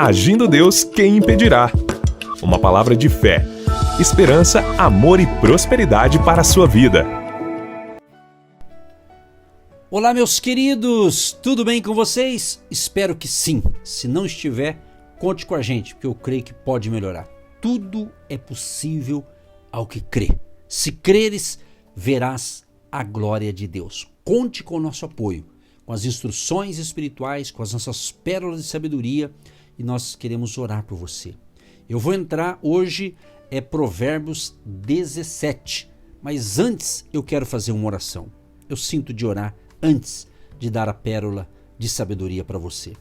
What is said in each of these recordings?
Agindo Deus, quem impedirá? Uma palavra de fé, esperança, amor e prosperidade para a sua vida. Olá, meus queridos, tudo bem com vocês? Espero que sim. Se não estiver, conte com a gente, porque eu creio que pode melhorar. Tudo é possível ao que crê. Se creres, verás a glória de Deus. Conte com o nosso apoio, com as instruções espirituais, com as nossas pérolas de sabedoria, e nós queremos orar por você. Eu vou entrar hoje, Provérbios 17, mas antes eu quero fazer uma oração. Eu sinto de orar antes de dar a pérola de sabedoria para você.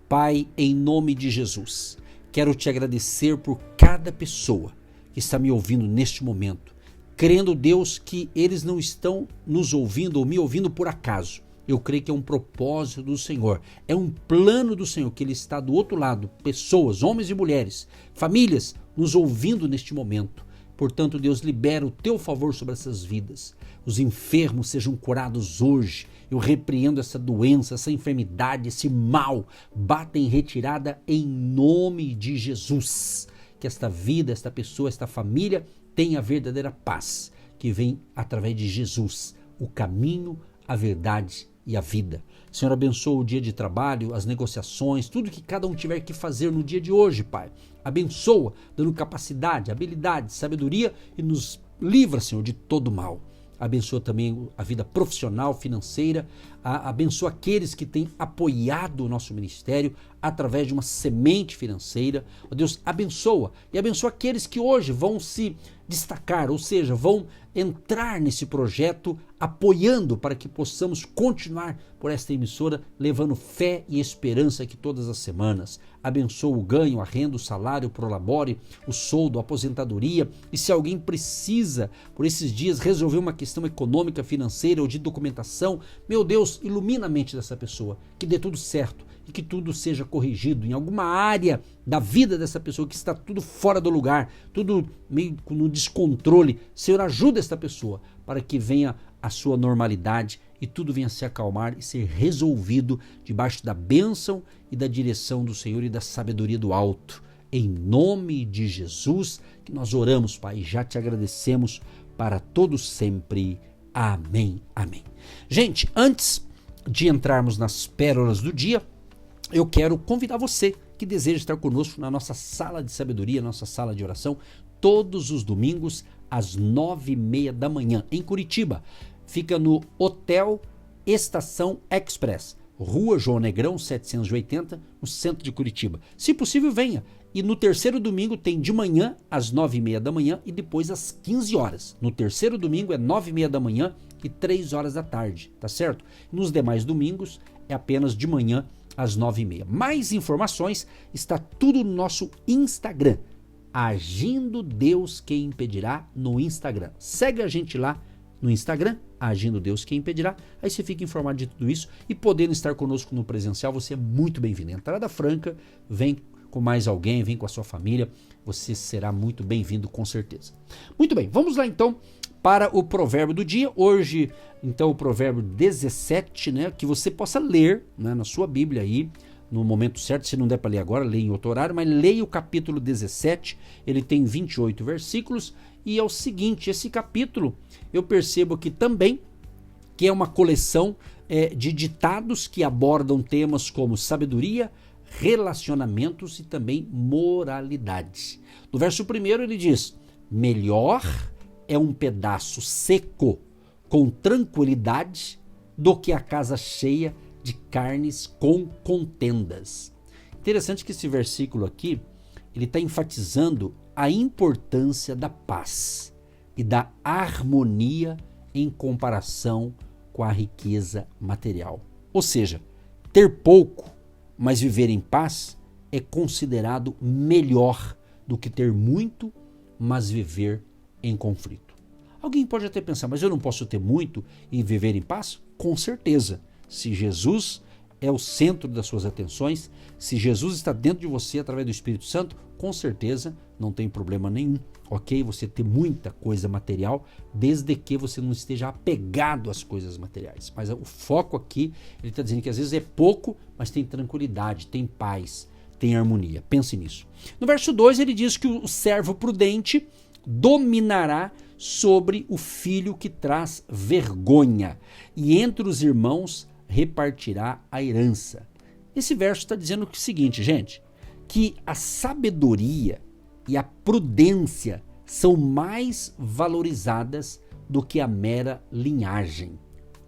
Pai, em nome de Jesus, quero te agradecer por cada pessoa que está me ouvindo neste momento, crendo, Deus, que eles não estão nos ouvindo ou me ouvindo por acaso. Eu creio que é um propósito do Senhor, é um plano do Senhor, que Ele está do outro lado, pessoas, homens e mulheres, famílias, nos ouvindo neste momento. Portanto, Deus, libera o teu favor sobre essas vidas. Os enfermos sejam curados hoje. Eu repreendo essa doença, essa enfermidade, esse mal. Bata em retirada em nome de Jesus. Que esta vida, esta pessoa, esta família tenha a verdadeira paz que vem através de Jesus, o caminho, a verdade e a vida. Senhor, abençoa o dia de trabalho, as negociações, tudo que cada um tiver que fazer no dia de hoje, Pai. Abençoa, dando capacidade, habilidade, sabedoria e nos livra, Senhor, de todo mal. Abençoa também a vida profissional, financeira. Abençoa aqueles que têm apoiado o nosso ministério através de uma semente financeira. Ó Deus, abençoa. E abençoa aqueles que hoje vão se destacar, ou seja, vão entrar nesse projeto apoiando para que possamos continuar por esta emissora, levando fé e esperança aqui todas as semanas. Abençoa o ganho, a renda, o salário, o prolabore, o soldo, a aposentadoria. E se alguém precisa, por esses dias, resolver uma questão econômica, financeira ou de documentação, meu Deus, ilumina a mente dessa pessoa, que dê tudo certo e que tudo seja corrigido em alguma área da vida dessa pessoa que está tudo fora do lugar, tudo meio no descontrole. Senhor, ajuda esta pessoa para que venha a sua normalidade e tudo venha a se acalmar e ser resolvido debaixo da bênção e da direção do Senhor e da sabedoria do alto. Em nome de Jesus que nós oramos, Pai, e já te agradecemos para todos sempre. Amém, amém. Gente, antes de entrarmos nas pérolas do dia, eu quero convidar você que deseja estar conosco na nossa sala de sabedoria, nossa sala de oração, todos os domingos às 9h30 da manhã, em Curitiba. Fica no Hotel Estação Express, Rua João Negrão 780, no centro de Curitiba. Se possível, venha. E no terceiro domingo tem de manhã às 9h30 da manhã e depois às 15 horas. No terceiro domingo é 9h30 da manhã e 3 horas da tarde, tá certo? Nos demais domingos é apenas de manhã às 9h30. Mais informações está tudo no nosso Instagram. Agindo Deus Quem Impedirá no Instagram. Segue a gente lá no Instagram, Agindo Deus Quem Impedirá. Aí você fica informado de tudo isso e podendo estar conosco no presencial, você é muito bem-vindo. Entrada franca, vem com mais alguém, vem com a sua família, você será muito bem-vindo com certeza. Muito bem, vamos lá então para o provérbio do dia. Hoje, então, o provérbio 17, né, que você possa ler, né, na sua Bíblia aí, no momento certo. Se não der para ler agora, leia em outro horário, mas leia o capítulo 17, ele tem 28 versículos, e é o seguinte, esse capítulo, eu percebo aqui também, que é uma coleção de ditados que abordam temas como sabedoria, relacionamentos e também moralidade. No verso 1 ele diz, melhor é um pedaço seco com tranquilidade do que a casa cheia de carnes com contendas. Interessante que esse versículo aqui, ele está enfatizando a importância da paz e da harmonia em comparação com a riqueza material. Ou seja, ter pouco, mas viver em paz é considerado melhor do que ter muito, mas viver em conflito. Alguém pode até pensar, mas eu não posso ter muito e viver em paz? Com certeza. Se Jesus é o centro das suas atenções, se Jesus está dentro de você através do Espírito Santo, com certeza não tem problema nenhum, ok? Você ter muita coisa material, desde que você não esteja apegado às coisas materiais. Mas o foco aqui, ele está dizendo que às vezes é pouco, mas tem tranquilidade, tem paz, tem harmonia. Pense nisso. No verso 2 ele diz que o servo prudente dominará sobre o filho que traz vergonha, e entre os irmãos repartirá a herança. Esse verso está dizendo o seguinte, gente, que a sabedoria e a prudência são mais valorizadas do que a mera linhagem.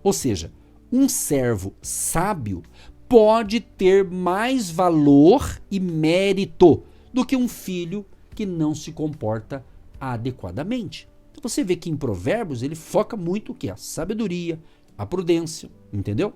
Ou seja, um servo sábio pode ter mais valor e mérito do que um filho que não se comporta adequadamente. Então você vê que em Provérbios ele foca muito o que? A sabedoria, a prudência, entendeu?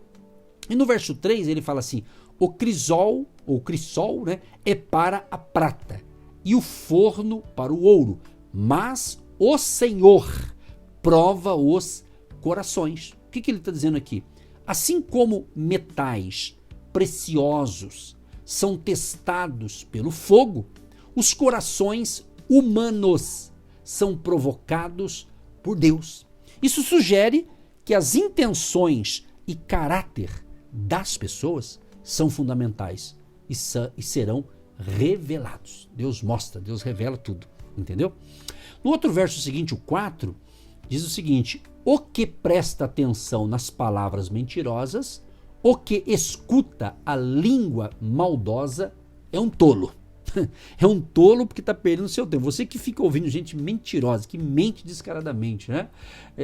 E no verso 3 ele fala assim, o crisol, ou crisol, né, é para a prata e o forno para o ouro, mas o Senhor prova os corações. O que ele está dizendo aqui? Assim como metais preciosos são testados pelo fogo, os corações humanos são provocados por Deus. Isso sugere que as intenções e caráter das pessoas são fundamentais e serão revelados. Deus mostra, Deus revela tudo, entendeu? No outro verso seguinte, o 4, diz o seguinte, o que presta atenção nas palavras mentirosas, o que escuta a língua maldosa é um tolo. É um tolo porque está perdendo seu tempo. Você que fica ouvindo gente mentirosa, que mente descaradamente, né?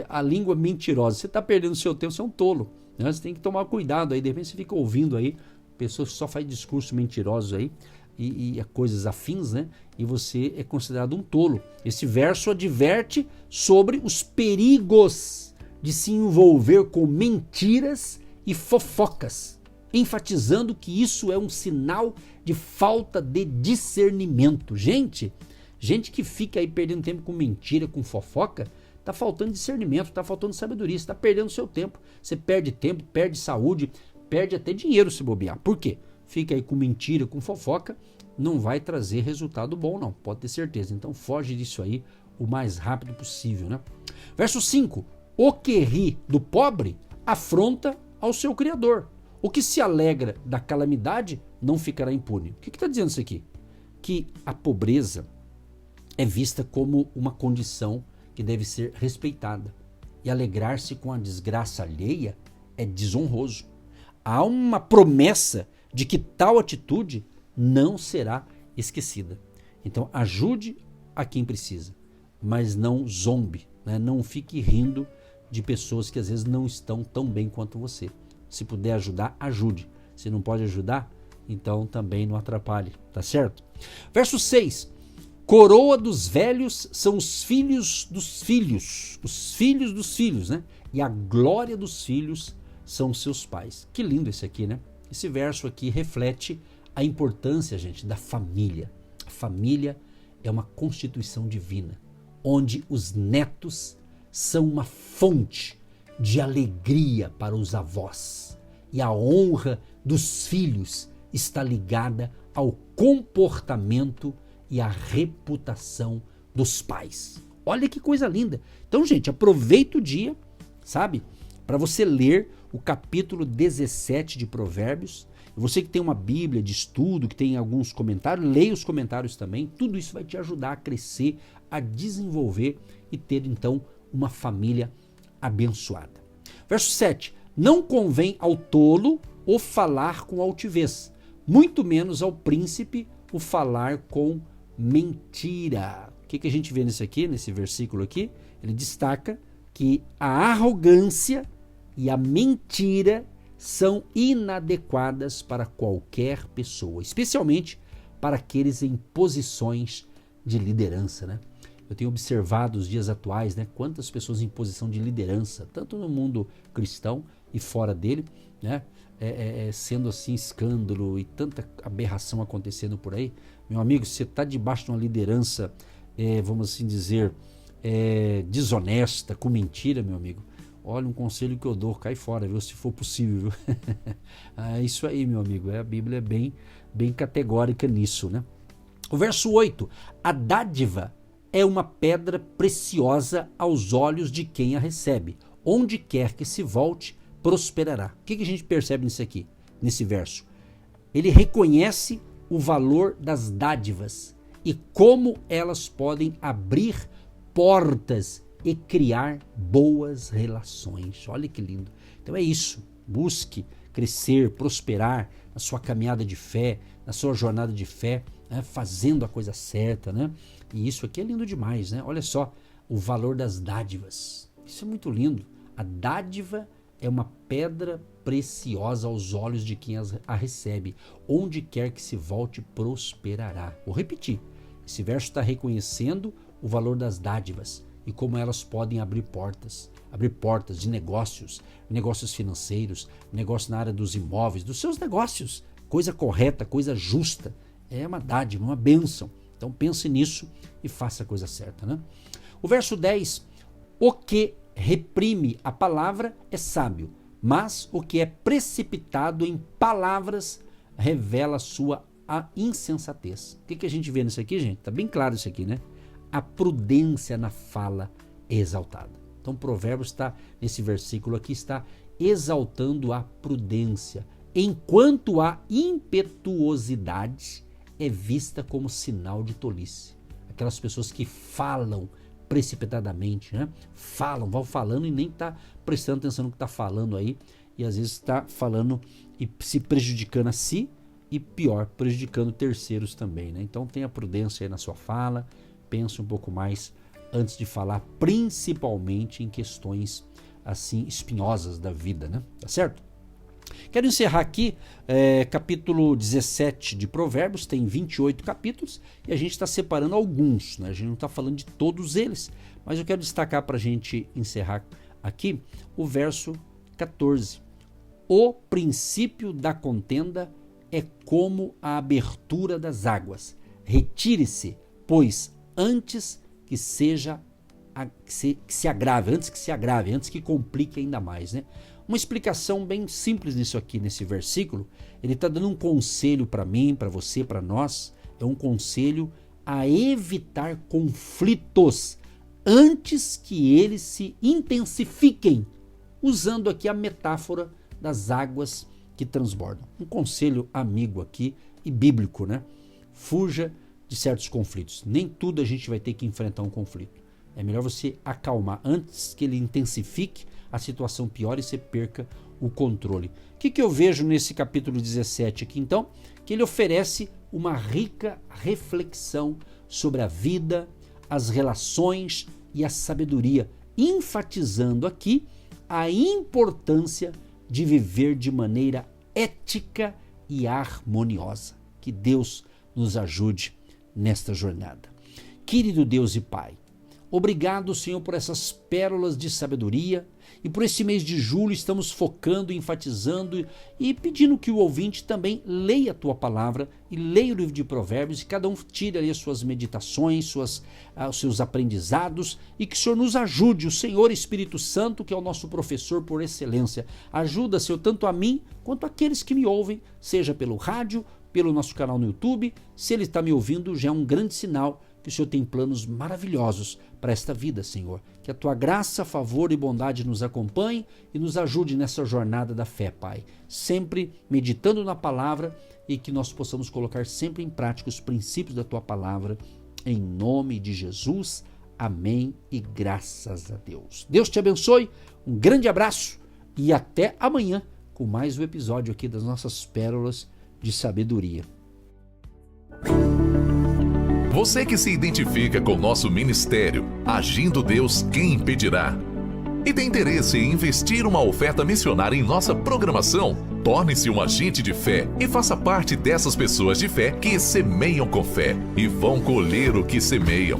A língua mentirosa, você está perdendo seu tempo, você é um tolo. Né? Você tem que tomar cuidado aí, de repente você fica ouvindo aí pessoas que só fazem discursos mentirosos aí e coisas afins, né? E você é considerado um tolo. Esse verso adverte sobre os perigos de se envolver com mentiras e fofocas, enfatizando que isso é um sinal de falta de discernimento. Gente que fica aí perdendo tempo com mentira, com fofoca, tá faltando discernimento, tá faltando sabedoria, você tá perdendo seu tempo. Você perde tempo, perde saúde, perde até dinheiro se bobear. Por quê? Fica aí com mentira, com fofoca, não vai trazer resultado bom não, pode ter certeza. Então foge disso aí o mais rápido possível, né? Verso 5, o que ri do pobre afronta ao seu Criador. O que se alegra da calamidade não ficará impune. O que está dizendo isso aqui? Que a pobreza é vista como uma condição que deve ser respeitada. E alegrar-se com a desgraça alheia é desonroso. Há uma promessa de que tal atitude não será esquecida. Então ajude a quem precisa, mas não zombe, né? Não fique rindo de pessoas que às vezes não estão tão bem quanto você. Se puder ajudar, ajude. Se não pode ajudar, então também não atrapalhe, tá certo? Verso 6. Coroa dos velhos são os filhos dos filhos, né? E a glória dos filhos são seus pais. Que lindo esse aqui, né? Esse verso aqui reflete a importância, gente, da família. A família é uma constituição divina, onde os netos são uma fonte de alegria para os avós. E a honra dos filhos está ligada ao comportamento e à reputação dos pais. Olha que coisa linda. Então, gente, aproveita o dia, sabe? Para você ler o capítulo 17 de Provérbios. Você que tem uma Bíblia de estudo, que tem alguns comentários, leia os comentários também. Tudo isso vai te ajudar a crescer, a desenvolver e ter, então, uma família abençoada. Verso 7. Não convém ao tolo o falar com altivez, muito menos ao príncipe o falar com mentira. O que a gente vê nesse versículo aqui? Ele destaca que a arrogância e a mentira são inadequadas para qualquer pessoa, especialmente para aqueles em posições de liderança, né? Eu tenho observado os dias atuais, né, quantas pessoas em posição de liderança, tanto no mundo cristão e fora dele, né, sendo assim escândalo e tanta aberração acontecendo por aí. Meu amigo, se você está debaixo de uma liderança, vamos assim dizer, desonesta, com mentira, meu amigo, olha, um conselho que eu dou, cai fora, viu, se for possível, viu? É isso aí, meu amigo, a Bíblia é bem categórica nisso, né? O verso 8, a dádiva é uma pedra preciosa aos olhos de quem a recebe. Onde quer que se volte, prosperará. O que a gente percebe nisso aqui, nesse verso? Ele reconhece o valor das dádivas e como elas podem abrir portas e criar boas relações. Olha que lindo. Então é isso. Busque crescer, prosperar na sua caminhada de fé, na sua jornada de fé, né? Fazendo a coisa certa, né? E isso aqui é lindo demais, né? Olha só o valor das dádivas. Isso é muito lindo. A dádiva é uma pedra preciosa aos olhos de quem a recebe. Onde quer que se volte, prosperará. Vou repetir. Esse verso está reconhecendo o valor das dádivas e como elas podem abrir portas de negócios, negócios financeiros, negócios na área dos imóveis, dos seus negócios. Coisa correta, coisa justa. É uma dádiva, uma bênção. Então pense nisso e faça a coisa certa, né? O verso 10. O que reprime a palavra é sábio, mas o que é precipitado em palavras revela sua insensatez. O que a gente vê nisso aqui, gente? Tá bem claro isso aqui, né? A prudência na fala é exaltada. Então, Provérbios está, nesse versículo aqui, está exaltando a prudência, enquanto a impetuosidade é vista como sinal de tolice. Aquelas pessoas que falam precipitadamente, né? Vão falando e nem está prestando atenção no que está falando aí, e às vezes está falando e se prejudicando a si, e pior, prejudicando terceiros também, né? Então tenha prudência aí na sua fala, pense um pouco mais antes de falar, principalmente em questões assim espinhosas da vida, né? Tá certo? Quero encerrar aqui capítulo 17 de Provérbios, tem 28 capítulos, e a gente está separando alguns, né? A gente não está falando de todos eles, mas eu quero destacar para a gente encerrar aqui o verso 14. O princípio da contenda é como a abertura das águas. Retire-se, pois antes que se agrave, antes que complique ainda mais, né? Uma explicação bem simples nisso aqui, nesse versículo. Ele está dando um conselho para mim, para você, para nós. É um conselho a evitar conflitos antes que eles se intensifiquem, usando aqui a metáfora das águas que transbordam. Um conselho amigo aqui e bíblico, né? Fuja de certos conflitos. Nem tudo a gente vai ter que enfrentar um conflito. É melhor você acalmar antes que ele intensifique, a situação pior e você perca o controle. O que eu vejo nesse capítulo 17 aqui, então? Que ele oferece uma rica reflexão sobre a vida, as relações e a sabedoria, enfatizando aqui a importância de viver de maneira ética e harmoniosa. Que Deus nos ajude nesta jornada. Querido Deus e Pai, obrigado, Senhor, por essas pérolas de sabedoria, e por esse mês de julho estamos focando, enfatizando e pedindo que o ouvinte também leia a Tua palavra e leia o livro de Provérbios, e cada um tire ali as suas meditações, os seus aprendizados, e que o Senhor nos ajude, o Senhor Espírito Santo, que é o nosso professor por excelência. Ajuda, Senhor, tanto a mim quanto aqueles que me ouvem, seja pelo rádio, pelo nosso canal no YouTube. Se ele está me ouvindo, já é um grande sinal que o Senhor tem planos maravilhosos para esta vida, Senhor. Que a Tua graça, favor e bondade nos acompanhe e nos ajude nessa jornada da fé, Pai. Sempre meditando na palavra, e que nós possamos colocar sempre em prática os princípios da Tua palavra. Em nome de Jesus. Amém e graças a Deus. Deus te abençoe, um grande abraço e até amanhã com mais um episódio aqui das nossas pérolas de sabedoria. Você que se identifica com nosso ministério, Agindo Deus, quem impedirá? E tem interesse em investir uma oferta missionária em nossa programação? Torne-se um agente de fé e faça parte dessas pessoas de fé que semeiam com fé e vão colher o que semeiam.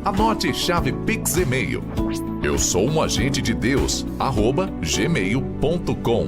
Anote chave Pix e-mail. Eu sou um agente de Deus, @gmail.com.